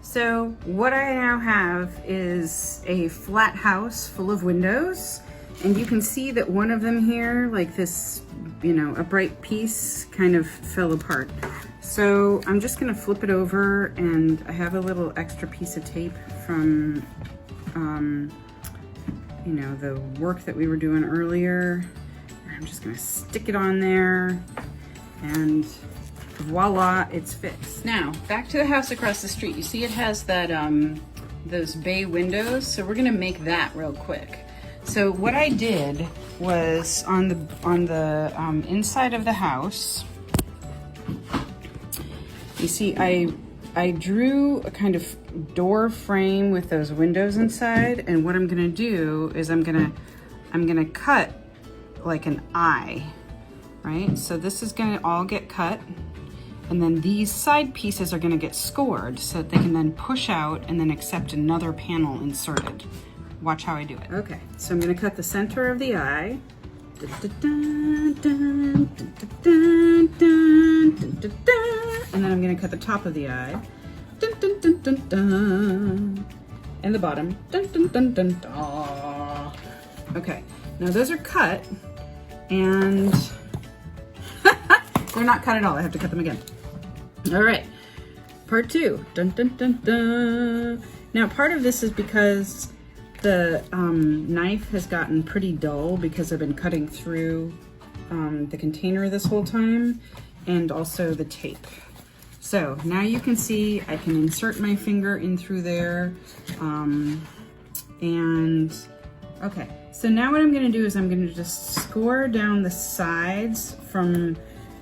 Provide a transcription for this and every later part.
So what I now have is a flat house full of windows, and you can see that one of them here, like this, you know, upright piece kind of fell apart. So I'm just gonna flip it over, and I have a little extra piece of tape from, you know, the work that we were doing earlier. I'm just gonna stick it on there, and voila, it's fixed. Now, back to the house across the street. You see it has that, those bay windows, so we're gonna make that real quick. So what I did was on the inside of the house, you see I drew a kind of door frame with those windows inside, and what I'm gonna do is I'm gonna cut like an eye, right? So this is gonna all get cut, and then these side pieces are gonna get scored so that they can then push out and then accept another panel inserted. Watch how I do it. Okay, so I'm gonna cut the center of the eye. And then I'm gonna cut the top of the eye. And the bottom. Okay, now those are cut, and they're not cut at all. I have to cut them again. All right, part two. Now part of this is because the knife has gotten pretty dull because I've been cutting through the container this whole time, and also the tape. So now you can see I can insert my finger in through there, and okay. So now what I'm gonna do is I'm gonna just score down the sides from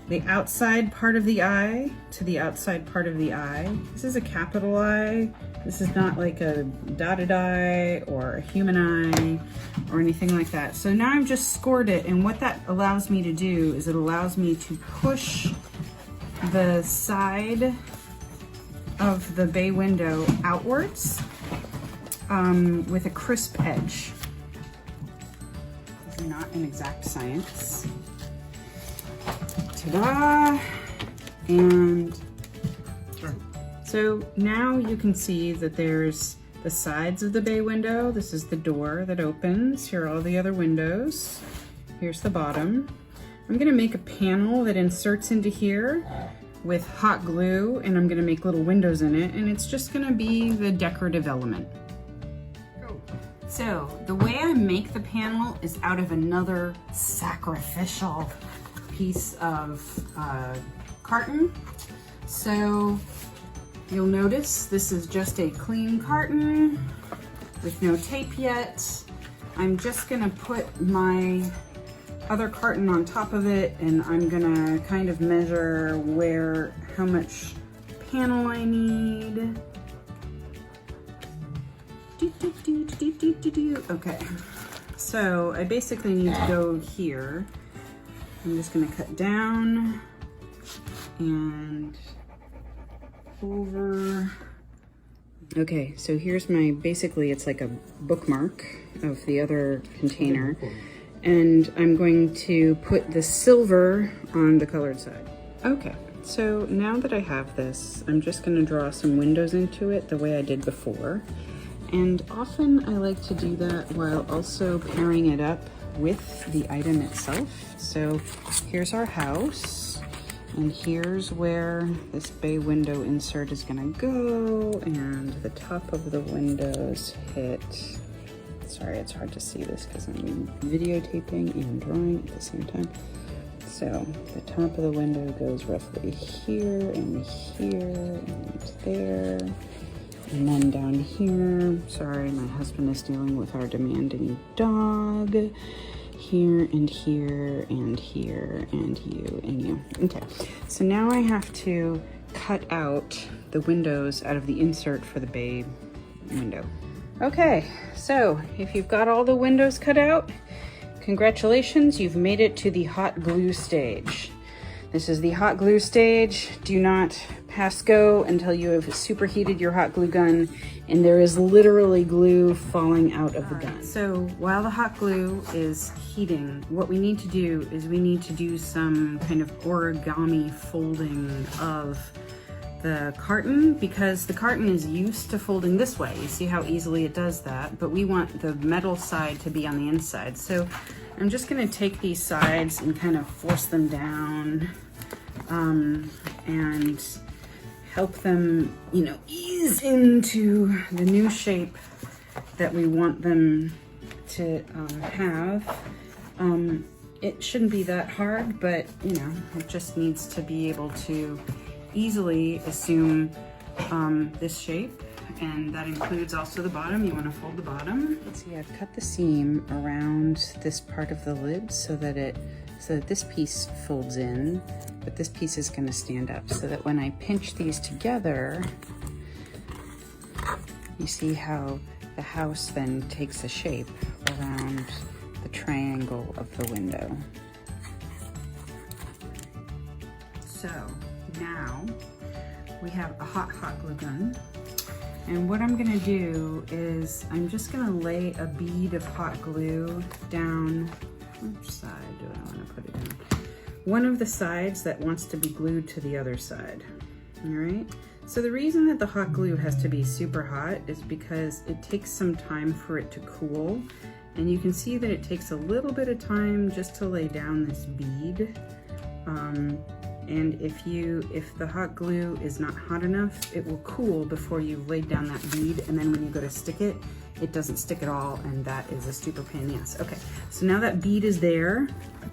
the outside part of the eye to the outside part of the eye. This is a capital I. This is not like a dotted eye or a human eye or anything like that. So now I've just scored it, and what that allows me to do is it allows me to push the side of the bay window outwards with a crisp edge. This is not an exact science. Ta-da! And so now you can see that there's the sides of the bay window. This is the door that opens. Here are all the other windows. Here's the bottom. I'm gonna make a panel that inserts into here with hot glue, and I'm gonna make little windows in it, and it's just gonna be the decorative element. So the way I make the panel is out of another sacrificial piece of carton. So you'll notice this is just a clean carton with no tape yet. I'm just gonna put my other carton on top of it, and I'm gonna kind of measure how much panel I need. Okay, so I basically need to go here. I'm just gonna cut down and over. Okay, so here's my, basically it's like a bookmark of the other container, and I'm going to put the silver on the colored side. Okay, so now that I have this, I'm just gonna draw some windows into it the way I did before. And often I like to do that while also pairing it up with the item itself. So here's our house, and here's where this bay window insert is gonna go, and the top of the windows hit. Sorry, it's hard to see this because I'm videotaping and drawing at the same time. So the top of the window goes roughly here and there. And then down here, sorry, my husband is dealing with our demanding dog. Here and here and here and you and you. Okay, so now I have to cut out the windows out of the insert for the bay window. Okay, so if you've got all the windows cut out, congratulations, you've made it to the hot glue stage. This is the hot glue stage. Do not pass go until you have superheated your hot glue gun and there is literally glue falling out of the gun. So while the hot glue is heating, what we need to do is we need to do some kind of origami folding of the carton, because the carton is used to folding this way. You see how easily it does that, but we want the metal side to be on the inside. So I'm just gonna take these sides and kind of force them down and help them, you know, ease into the new shape that we want them to have. It shouldn't be that hard, but you know, it just needs to be able to easily assume this shape, and that includes also the bottom. You want to fold the bottom. Let's see, I've cut the seam around this part of the lid so that this piece folds in, but this piece is going to stand up, so that when I pinch these together, you see how the house then takes a shape around the triangle of the window. So now we have a hot glue gun, and what I'm gonna do is I'm just gonna lay a bead of hot glue down. Which side do I want to put it on? One of the sides that wants to be glued to the other side. All right. So the reason that the hot glue has to be super hot is because it takes some time for it to cool, and you can see that it takes a little bit of time just to lay down this bead. And if the hot glue is not hot enough, it will cool before you've laid down that bead, and then when you go to stick it, it doesn't stick at all, and that is a super pain in the ass. Okay, so now that bead is there,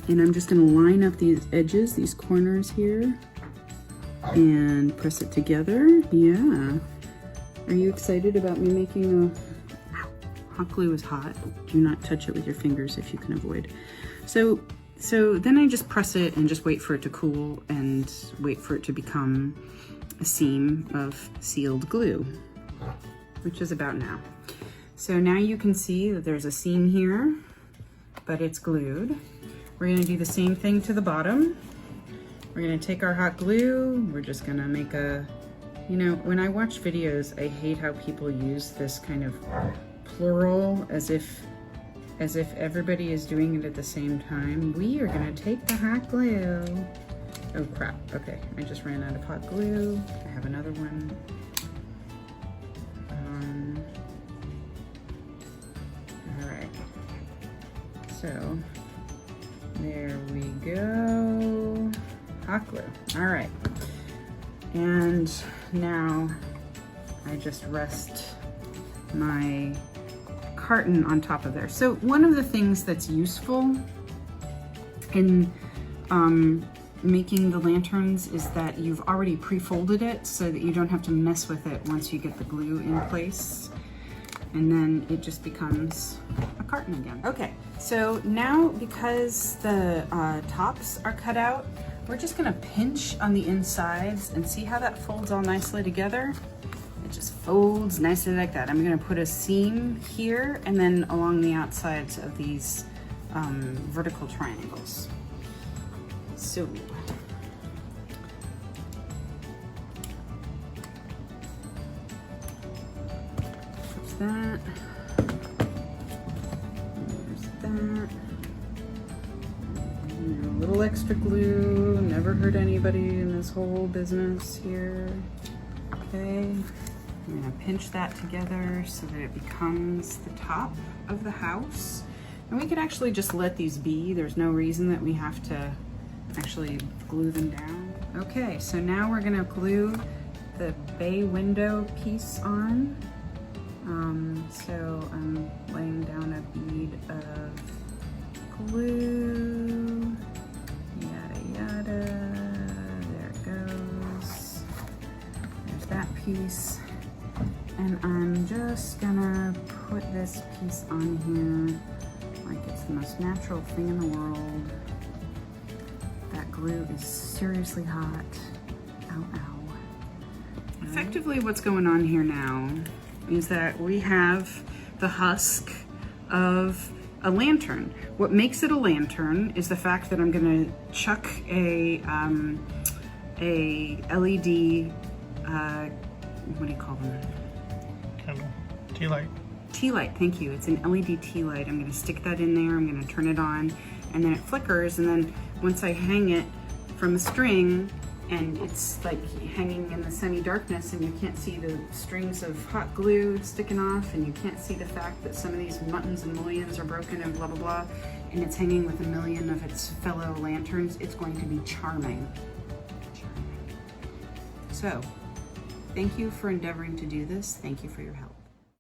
and I'm just gonna line up these edges, these corners here, and press it together. Yeah. Are you excited about me making a... Hot glue is hot. Do not touch it with your fingers if you can avoid. So then I just press it and just wait for it to cool and wait for it to become a seam of sealed glue, which is about now. So now you can see that there's a seam here, but it's glued. We're gonna do the same thing to the bottom. We're gonna take our hot glue. We're just gonna make a, you know, when I watch videos, I hate how people use this kind of plural as if everybody is doing it at the same time. We are gonna take the hot glue. Oh crap, okay, I just ran out of hot glue. I have another one. All right, so there we go, hot glue. All right, and now I just rest my carton on top of there. So one of the things that's useful in making the lanterns is that you've already pre-folded it so that you don't have to mess with it once you get the glue in place, and then it just becomes a carton again. Okay, so now because the tops are cut out, we're just gonna pinch on the insides and see how that folds all nicely together. It just folds nicely like that. I'm gonna put a seam here and then along the outsides of these vertical triangles. So there's that. There's that. A little extra glue, never hurt anybody in this whole business here. Okay. I'm gonna pinch that together so that it becomes the top of the house. And we could actually just let these be. There's no reason that we have to actually glue them down. Okay, so now we're gonna glue the bay window piece on. So I'm laying down a bead of glue, yada yada, there it goes. There's that piece. And I'm just gonna put this piece on here like it's the most natural thing in the world. That glue is seriously hot. Ow, ow. Effectively what's going on here now is that we have the husk of a lantern. What makes it a lantern is the fact that I'm gonna chuck a LED, what do you call them? Candle. Tea light. Tea light, thank you. It's an LED tea light. I'm gonna stick that in there, I'm gonna turn it on, and then it flickers, and then once I hang it from a string, and it's like hanging in the semi-darkness, and you can't see the strings of hot glue sticking off, and you can't see the fact that some of these muttons and mullions are broken and blah blah blah, and it's hanging with a million of its fellow lanterns, it's going to be charming. So, thank you for endeavoring to do this. Thank you for your help.